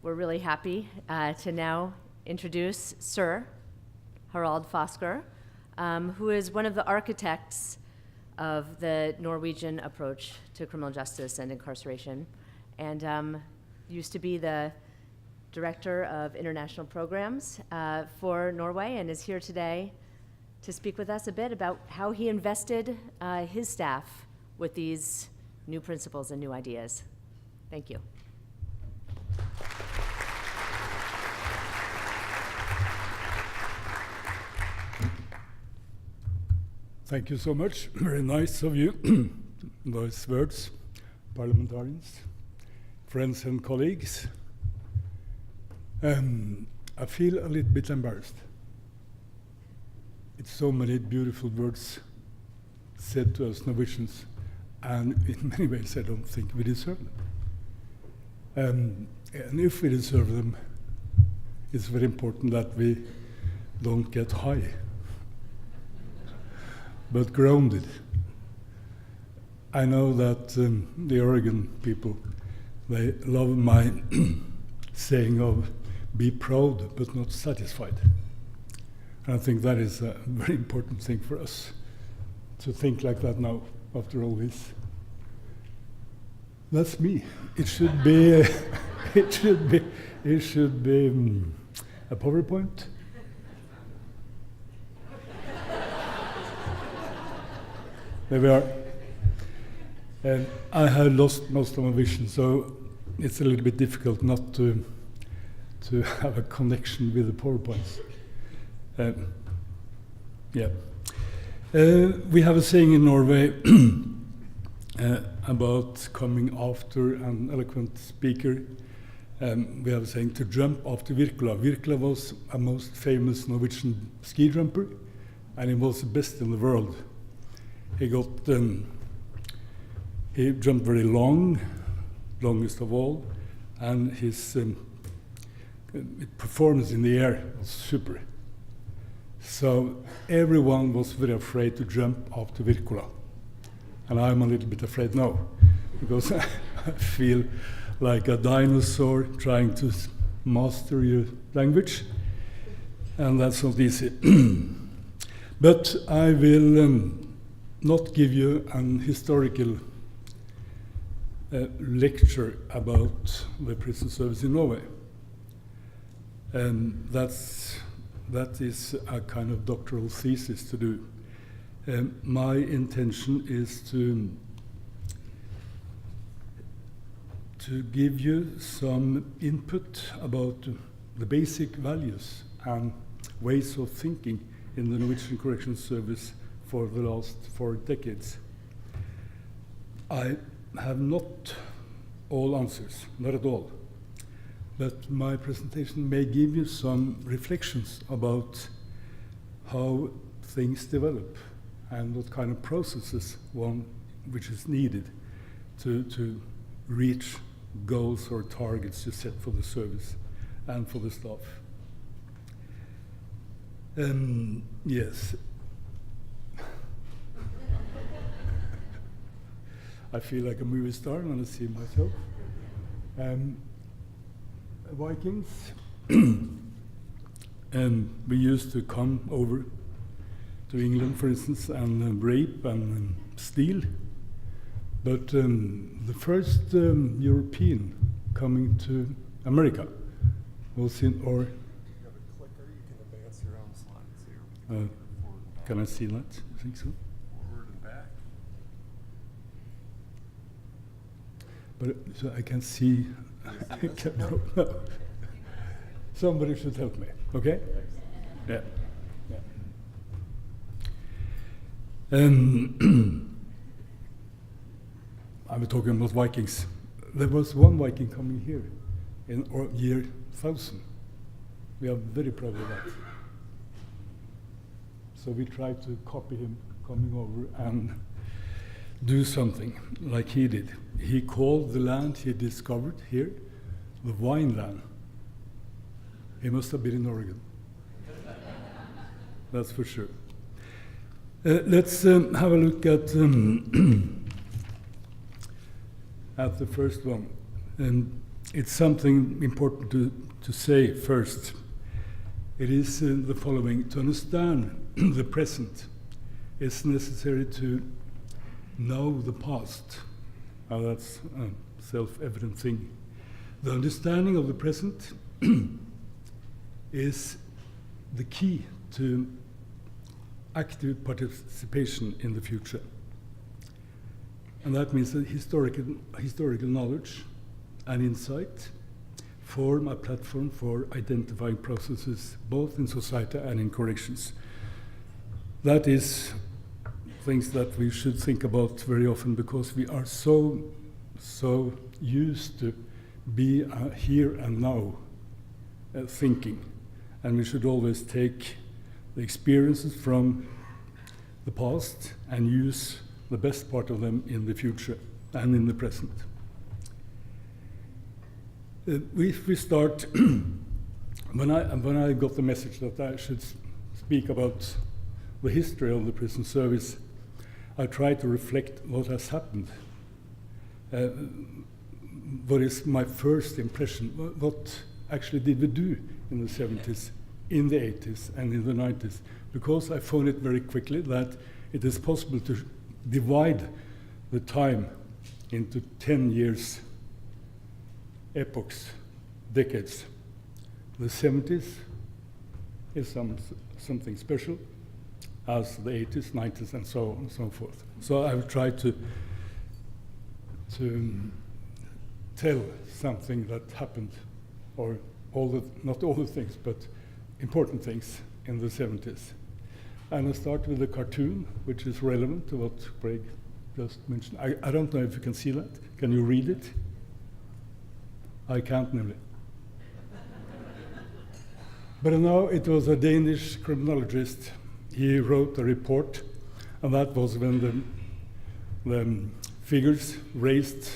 we're really happy to now introduce Sir Harald Fosker, who is one of the architects of the Norwegian approach to criminal justice and incarceration, and used to be the Director of International Programs for Norway, and is here today to speak with us a bit about how he invested his staff with these new principles and new ideas. Thank you. Thank you so much. Very nice of you. Those words, parliamentarians, friends and colleagues. I feel a little bit embarrassed. It's so many beautiful words said to us Norwegians, and in many ways I don't think we deserve them. And if we deserve them, it's very important that we don't get high, but grounded. I know that the Oregon people, they love my saying of be proud but not satisfied. And I think that is a very important thing for us to think like that now, after all this. That's me. It should be, it should be a PowerPoint. There we are. And I have lost most of my vision, so it's a little bit difficult not to have a connection with the PowerPoints. We have a saying in Norway about coming after an eloquent speaker. We have a saying to jump after Wirkola. Wirkola was a most famous Norwegian ski jumper, and he was the best in the world. He got he jumped very long, longest of all, and his performance in the air was super. So everyone was very afraid to jump after Wirkola. And I'm a little bit afraid now, because I feel like a dinosaur trying to master your language, and that's not easy. But I will not give you an historical lecture about the prison service in Norway. That is a kind of doctoral thesis to do. My intention is to give you some input about the basic values and ways of thinking in the Norwegian Correctional Service for the last 4 decades. I have not all answers, not at all. But my presentation may give you some reflections about how things develop and what kind of processes which is needed to reach goals or targets you set for the service and for the staff. Yes. I feel like a movie star when I see myself. Vikings, we used to come over to England, for instance, and rape and steal. But the first European coming to America was in, or... You have a clicker, you can advance your own slides here. Can I see that? I think so. Forward and back. But so I can see. No. Somebody should help me, okay? Yeah. I was talking about Vikings. There was one Viking coming here in year 1000. We are very proud of that. So we tried to copy him coming over and do something like he did. He called the land he discovered here the wine land. He must have been in Oregon. That's for sure. Let's have a look at the first one. it's something important to say first. It is the following: to understand the present, it's necessary to know the past. Now that's a self-evident thing. The understanding of the present is the key to active participation in the future. And that means that historical knowledge and insight form a platform for identifying processes both in society and in corrections. That is things that we should think about very often, because we are so used to be here and now thinking, and we should always take the experiences from the past and use the best part of them in the future and in the present. If we start, when I got the message that I should speak about the history of the prison service, I tried to reflect what has happened. What is my first impression? What actually did we do in the 70s, in the 80s, and in the 90s? Because I found it very quickly that it is possible to divide the time into 10 years epochs, decades. The 70s is something special, as the 80s, 90s, and so on and so forth. So I've tried to tell something that happened, or not all the things, but important things in the 70s. And I start with a cartoon, which is relevant to what Craig just mentioned. I don't know if you can see that. Can you read it? I can't, nearly. But now it was a Danish criminologist. He wrote a report, and that was when the figures raised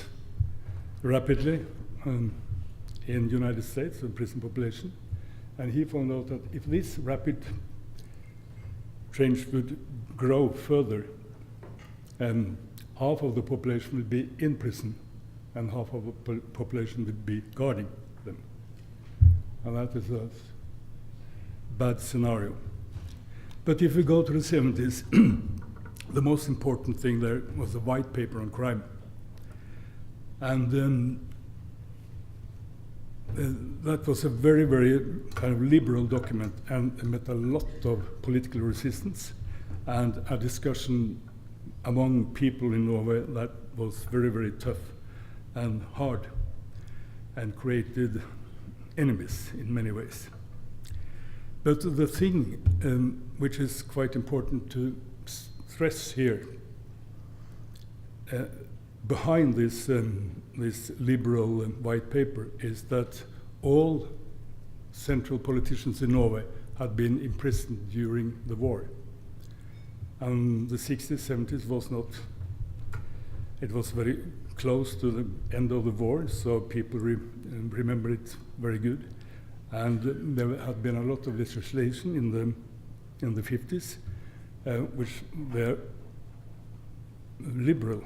rapidly in the United States, the prison population. And he found out that if this rapid change would grow further, half of the population would be in prison and half of the population would be guarding them. And that is a bad scenario. But if we go to the 70s, the most important thing there was the white paper on crime. And that was a very, very kind of liberal document, and met a lot of political resistance and a discussion among people in Norway that was very, very tough and hard and created enemies in many ways. But the thing which is quite important to stress here, behind this liberal white paper, is that all central politicians in Norway had been imprisoned during the war. And the 60s, 70s was not, it was very close to the end of the war, so people remember it very good. And there had been a lot of legislation in the 50s, which were liberal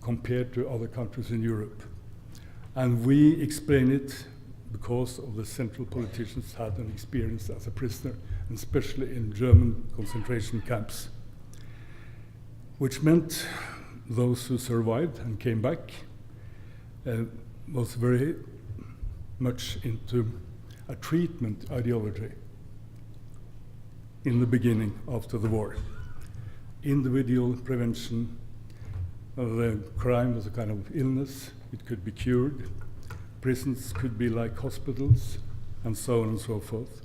compared to other countries in Europe. And we explain it because of the central politicians had an experience as a prisoner, and especially in German concentration camps, which meant those who survived and came back was very much into a treatment ideology in the beginning after the war. Individual prevention, the crime was a kind of illness, it could be cured. Prisons could be like hospitals, and so on and so forth.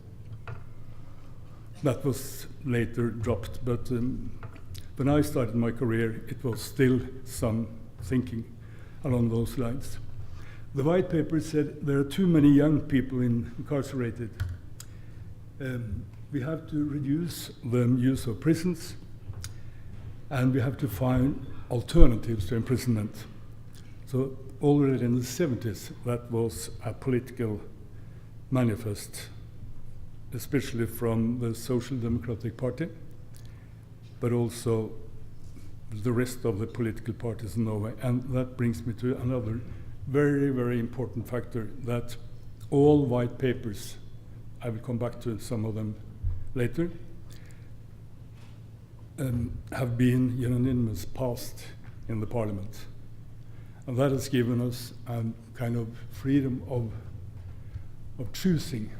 That was later dropped, but when I started my career, it was still some thinking along those lines. The white paper said there are too many young people incarcerated. We have to reduce the use of prisons, and we have to find alternatives to imprisonment. So already in the 70s, that was a political manifest, especially from the Social Democratic Party, but also the rest of the political parties in Norway. And that brings me to another very, very important factor that all white papers, I will come back to some of them later, have been unanimous passed in the parliament. And that has given us a kind of freedom of choosing,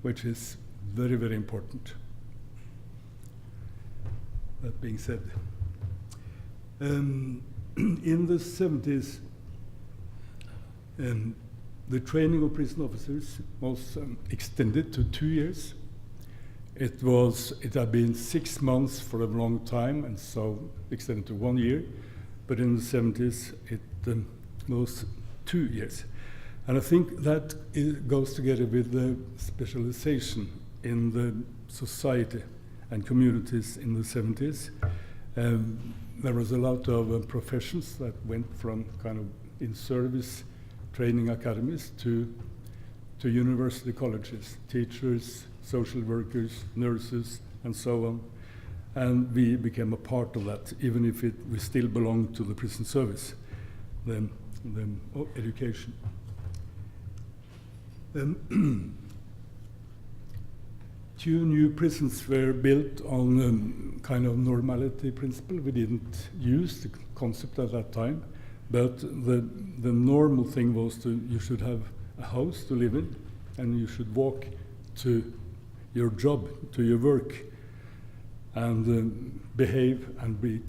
which is very, very important. That being said, in the 70s, the training of prison officers was extended to 2 years. It had been 6 months for a long time, and so extended to 1 year. But in the 70s, it was 2 years. And I think that goes together with the specialization in the society and communities in the 70s. There was a lot of professions that went from kind of in-service training academies to university colleges, teachers, social workers, nurses, and so on. And we became a part of that, even if we still belong to the prison service, the education. 2 new prisons were built on kind of normality principle. We didn't use the concept at that time, but the normal thing was you should have a house to live in, and you should walk to your job, to your work, and behave and be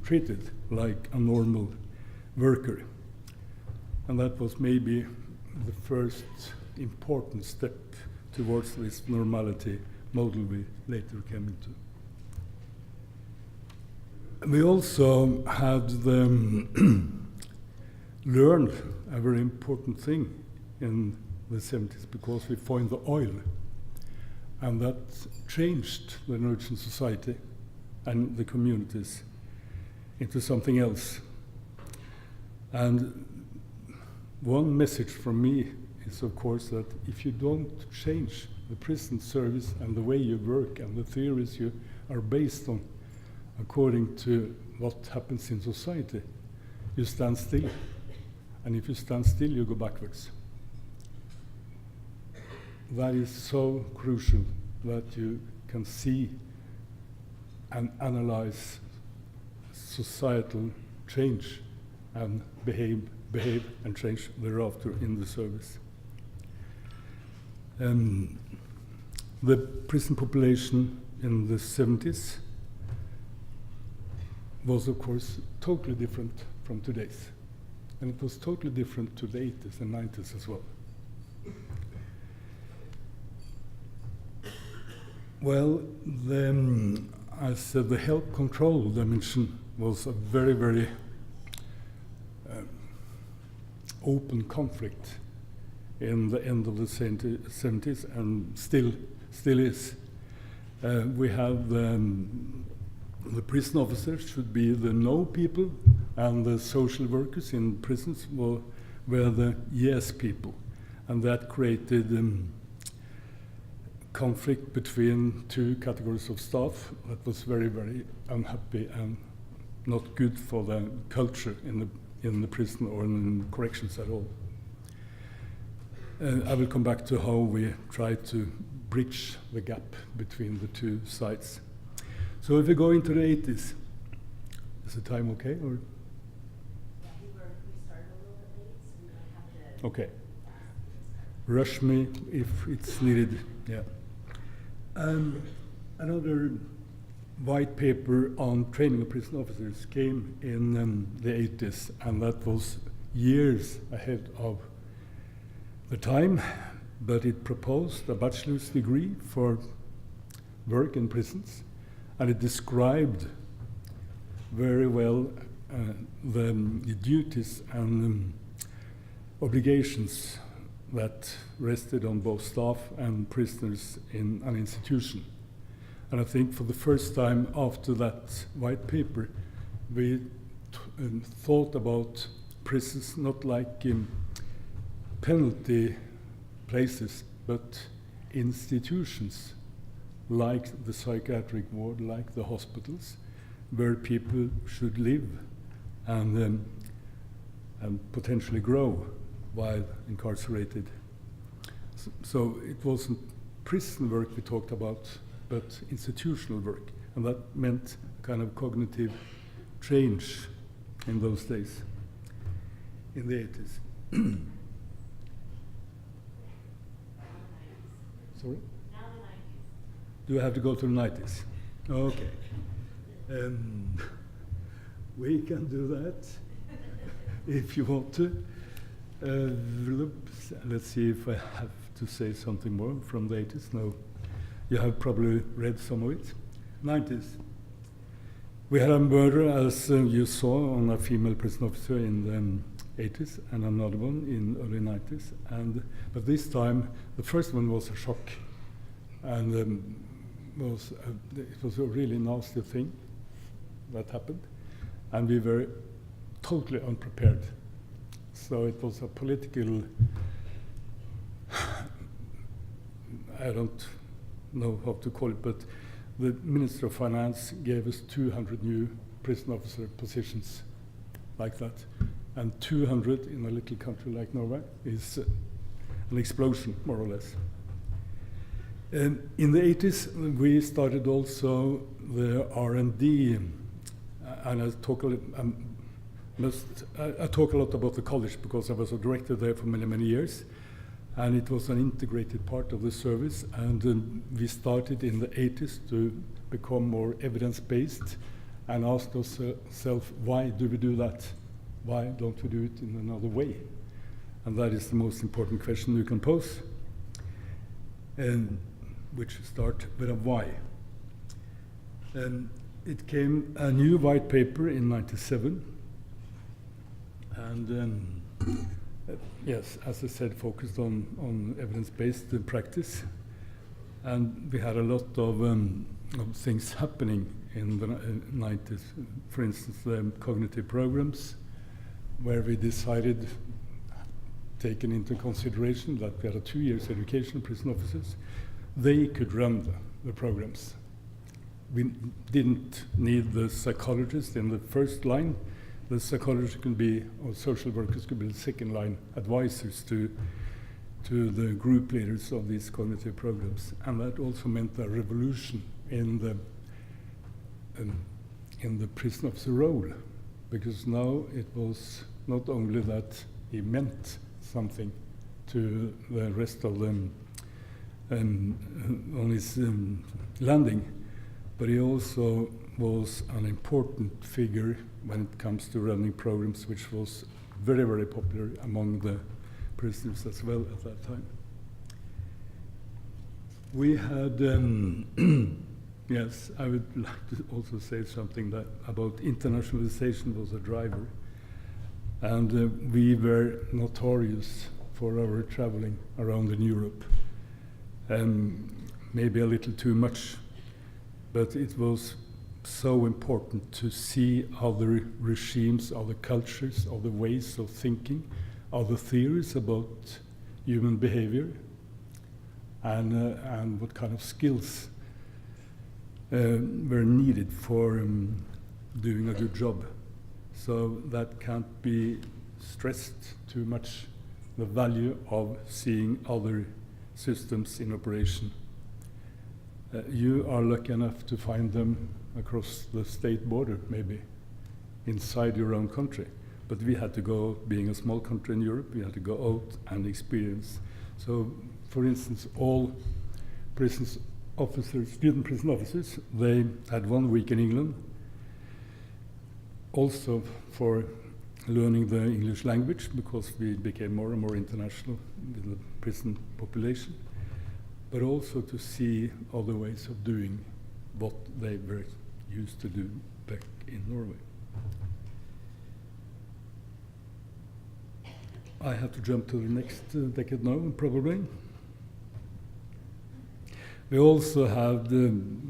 treated like a normal worker. And that was maybe the first important step towards this normality model we later came into. We also had learned a very important thing in the 70s, because we found the oil, and that changed the Norwegian society and the communities into something else. And one message from me is, of course, that if you don't change the prison service and the way you work and the theories you are based on according to what happens in society, you stand still. And if you stand still, you go backwards. That is so crucial, that you can see and analyze societal change and behave and change thereafter in the service. The prison population in the 70s was, of course, totally different from today's. And it was totally different to the 80s and 90s as well. Well, I said the health control dimension was a very, very open conflict in the end of the 70s, and still is. We have the prison officers should be the no people, and the social workers in prisons were the yes people. And that created conflict between 2 categories of staff that was very, very unhappy and not good for the culture in the prison or in corrections at all. I will come back to how we try to bridge the gap between the 2 sides. So if we go into the 80s, is the time okay? Or? Yeah, we started a little bit late, so we don't have to. Okay. Rush me if it's needed. Yeah. Another white paper on training of prison officers came in the 80s, and that was years ahead of the time, but it proposed a bachelor's degree for work in prisons, and it described very well the duties and obligations that rested on both staff and prisoners in an institution. And I think for the first time after that white paper, we thought about prisons not like penalty places, but institutions like the psychiatric ward, like the hospitals, where people should live and and potentially grow while incarcerated. So it wasn't prison work we talked about, but institutional work, and that meant a kind of cognitive change in those days, in the 80s. Sorry? Now the 90s. Do I have to go to the 90s? Okay. We can do that if you want to. Let's see if I have to say something more from the 80s. No, you have probably read some of it. 90s. We had a murder, as you saw, on a female prison officer in the 80s, and another one in early 90s. But this time, the first one was a shock, and it was a really nasty thing that happened, and we were totally unprepared. So it was a political, I don't know how to call it, but the Minister of Finance gave us 200 new prison officer positions like that. And 200 in a little country like Norway is an explosion, more or less. In the 80s, we started also the R&D, and I talk a lot about the college because I was a director there for many, many years, and it was an integrated part of the service, and we started in the 80s to become more evidence-based and asked ourselves, why do we do that? Why don't we do it in another way? And that is the most important question you can pose, and which start with a why. It came a new white paper in '97, and yes, as I said, focused on evidence-based practice. And we had a lot of things happening in the 90s. For instance, the cognitive programs, where we decided, taken into consideration that we had a 2 years education of prison officers, they could run the programs. We didn't need the psychologist in the first line. The psychologists could be, or social workers could be the second line advisors to the group leaders of these cognitive programs. And that also meant a revolution in the prison officer role, because now it was not only that he meant something to the rest of them on his landing, but he also was an important figure when it comes to running programs, which was very, very popular among the prisoners as well at that time. We had, yes, I would like to also say something about internationalization was a driver. And we were notorious for our traveling around in Europe. Maybe a little too much, but it was so important to see other regimes, other cultures, other ways of thinking, other theories about human behavior, and what kind of skills were needed for doing a good job. So that can't be stressed too much, the value of seeing other systems in operation. You are lucky enough to find them across the state border, maybe, inside your own country. But we had to go, being a small country in Europe, we had to go out and experience. So, for instance, all prison officers, student prison officers, they had 1 week in England, also for learning the English language, because we became more and more international with the prison population, but also to see other ways of doing what they were used to do back in Norway. I have to jump to the next decade now, probably. We also had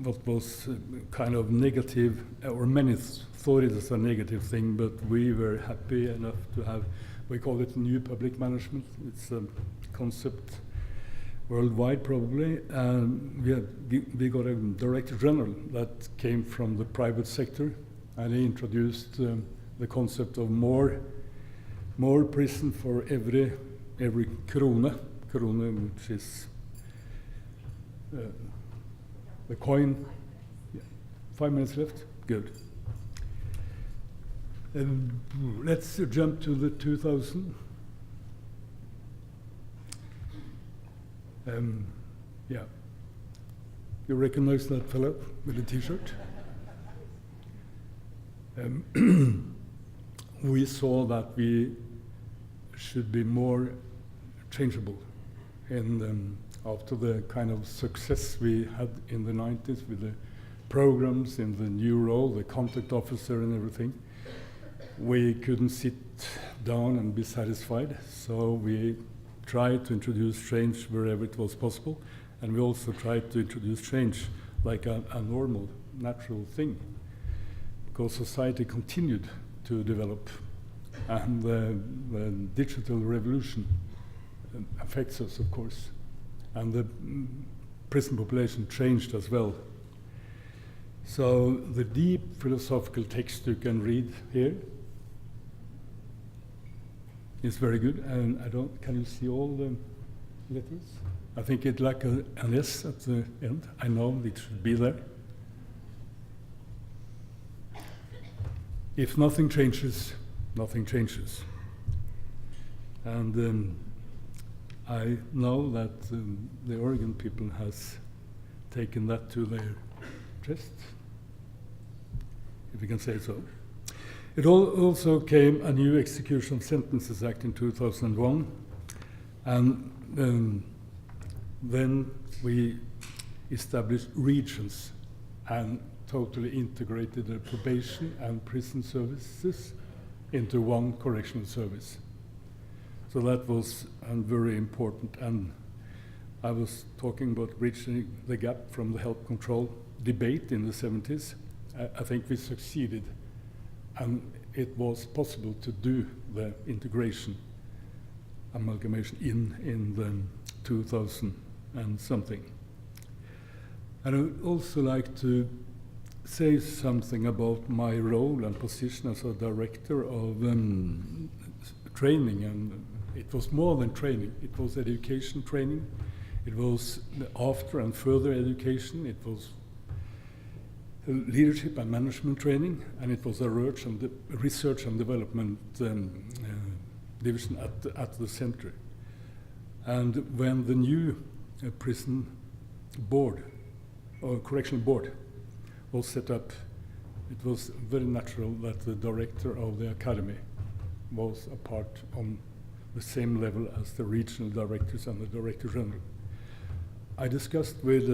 what was kind of negative, or many thought it as a negative thing, but we were happy enough to have, we call it new public management. It's a concept worldwide probably. We got a director general that came from the private sector, and he introduced the concept of more more prison for every krone, which is the coin. Yeah. 5 minutes left. Good. Let's jump to the 2000. Yeah. You recognize that fellow with the T-shirt? We saw that we should be more changeable after the kind of success we had in the 90s with the programs in the new role, the contact officer and everything. We couldn't sit down and be satisfied, so we tried to introduce change wherever it was possible, and we also tried to introduce change like a normal, natural thing, because society continued to develop, and the digital revolution affects us, of course, and the prison population changed as well. So the deep philosophical text you can read here is very good, and can you see all the letters? I think it's like an S at the end. I know it should be there. If nothing changes, nothing changes. And I know that the Oregon people has taken that to their chest, if you can say so. It also came a new Execution of Sentences Act in 2001, and then we established regions and totally integrated the probation and prison services into one correctional service. So that was very important, and I was talking about bridging the gap from the help control debate in the 70s. I think we succeeded, and it was possible to do the integration, amalgamation in the 2000 and something. And I would also like to say something about my role and position as a director of training, and it was more than training. It was education training. It was the after and further education. It was leadership and management training, and it was a research and development division at the center. And when the new prison board, or correctional board, was set up, it was very natural that the director of the academy was a part on the same level as the regional directors and the director general. I discussed with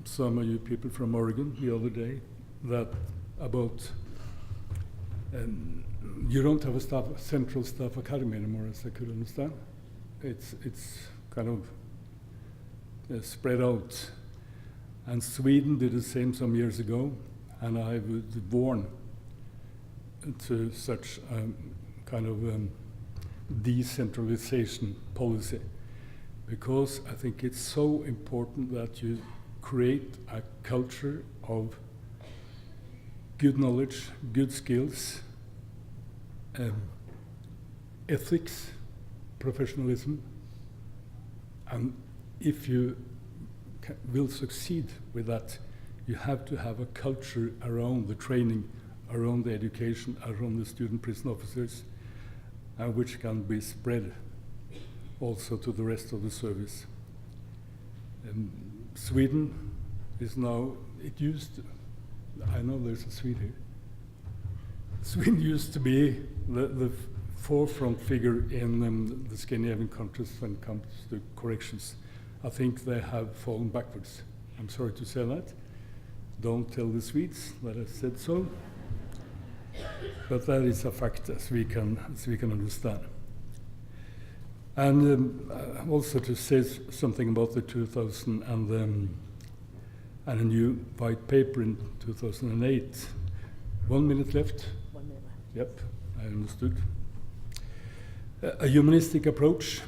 some of you people from Oregon the other day that about you don't have a central staff academy anymore, as I could understand. It's kind of spread out. And Sweden did the same some years ago, and I would warn to such kind of decentralization policy, because I think it's so important that you create a culture of good knowledge, good skills, ethics, professionalism, and if you will succeed with that, you have to have a culture around the training, around the education, around the student prison officers, which can be spread also to the rest of the service. Sweden is now, I know there's a Swede here. Sweden used to be the forefront figure in the Scandinavian countries when it comes to corrections. I think they have fallen backwards. I'm sorry to say that. Don't tell the Swedes that I said so. But that is a fact, as we can understand. And also to say something about the 2000 and a new white paper in 2008. 1 minute left. 1 minute left. Yep, I understood. A humanistic approach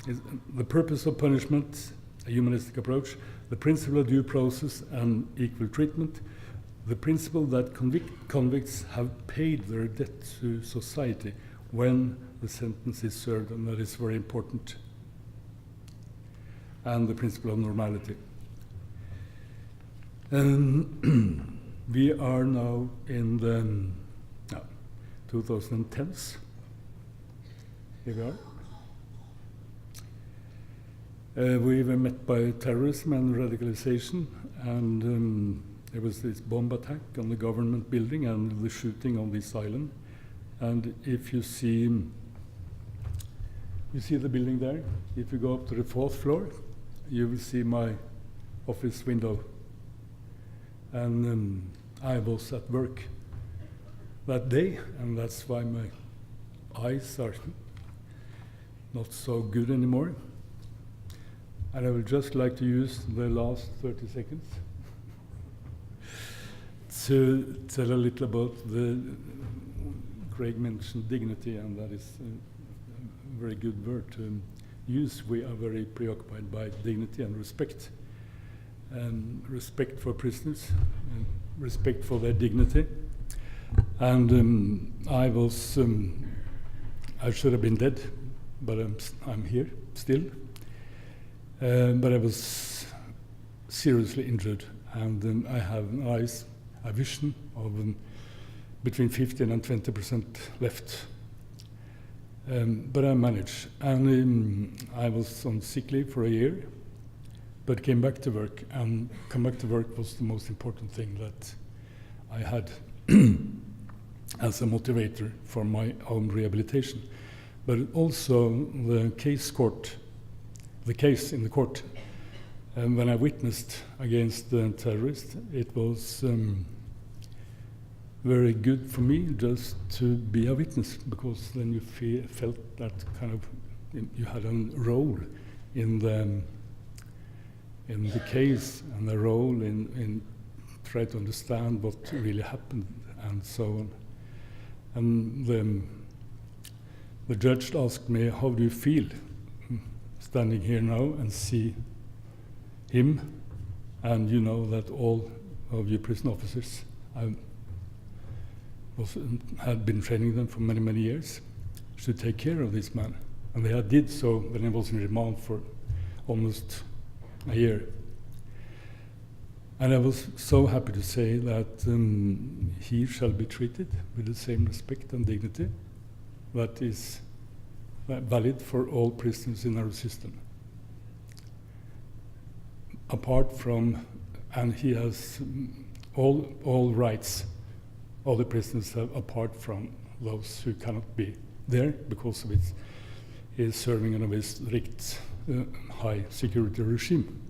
is the purpose of punishment, a humanistic approach, the principle of due process and equal treatment, the principle that convicts have paid their debt to society when the sentence is served, and that is very important. And the principle of normality. We are now in the 2010s. Here we are. We were met by terrorism and radicalization, and there was this bomb attack on the government building and the shooting on this island. And if you see the building there, if you go up to the 4th floor, you will see my office window. And I was at work that day, and that's why my eyes are not so good anymore. And I would just like to use the last 30 seconds to tell a little about Craig mentioned dignity, and that is a very good word to use. We are very preoccupied by dignity and respect. Respect for prisoners, and respect for their dignity. And I should have been dead, but I'm here still. But I was seriously injured, and I have a vision of between 15% and 20% left. But I managed, and I was on sick leave for a year, but came back to work, and come back to work was the most important thing that I had as a motivator for my own rehabilitation. But also the case in the court, and when I witnessed against the terrorist, it was very good for me just to be a witness, because then you felt that kind of you had a role in the case, and a role in try to understand what really happened and so on. And the judge asked me, "How do you feel standing here now and see him, and you know that all of you prison officers had been training them for many, many years, should take care of this man." And they did so when he was in remand for almost a year. And I was so happy to say that he shall be treated with the same respect and dignity that is valid for all prisoners in our system. Apart from, and he has all rights all the prisoners have, apart from those who cannot be there because of it is serving in a very strict high security regime.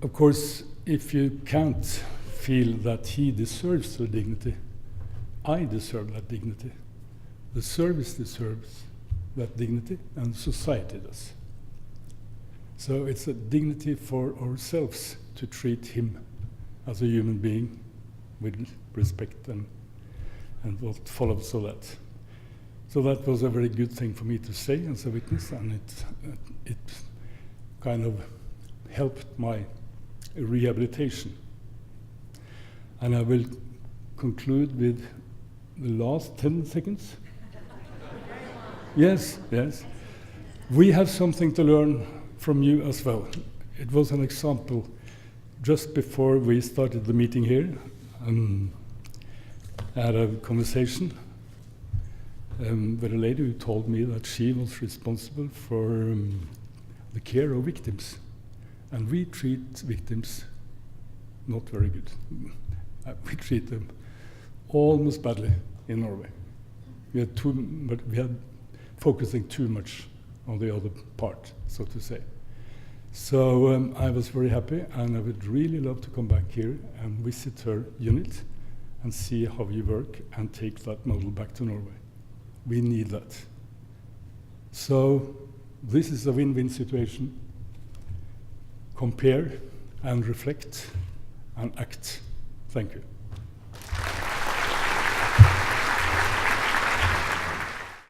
Of course, if you can't feel that he deserves the dignity, I deserve that dignity. The service deserves that dignity, and society does. So it's a dignity for ourselves to treat him as a human being with respect and what follows of that. So that was a very good thing for me to say as a witness, and it kind of helped my rehabilitation. And I will conclude with the last 10 seconds. Yes. We have something to learn from you as well. It was an example just before we started the meeting here. I had a conversation with a lady who told me that she was responsible for the care of victims. And we treat victims not very good. We treat them almost badly in Norway. We had focusing too much on the other part, so to say. So I was very happy, and I would really love to come back here and visit her unit and see how you work and take that model back to Norway. We need that. So this is a win-win situation. Compare and reflect and act. Thank you.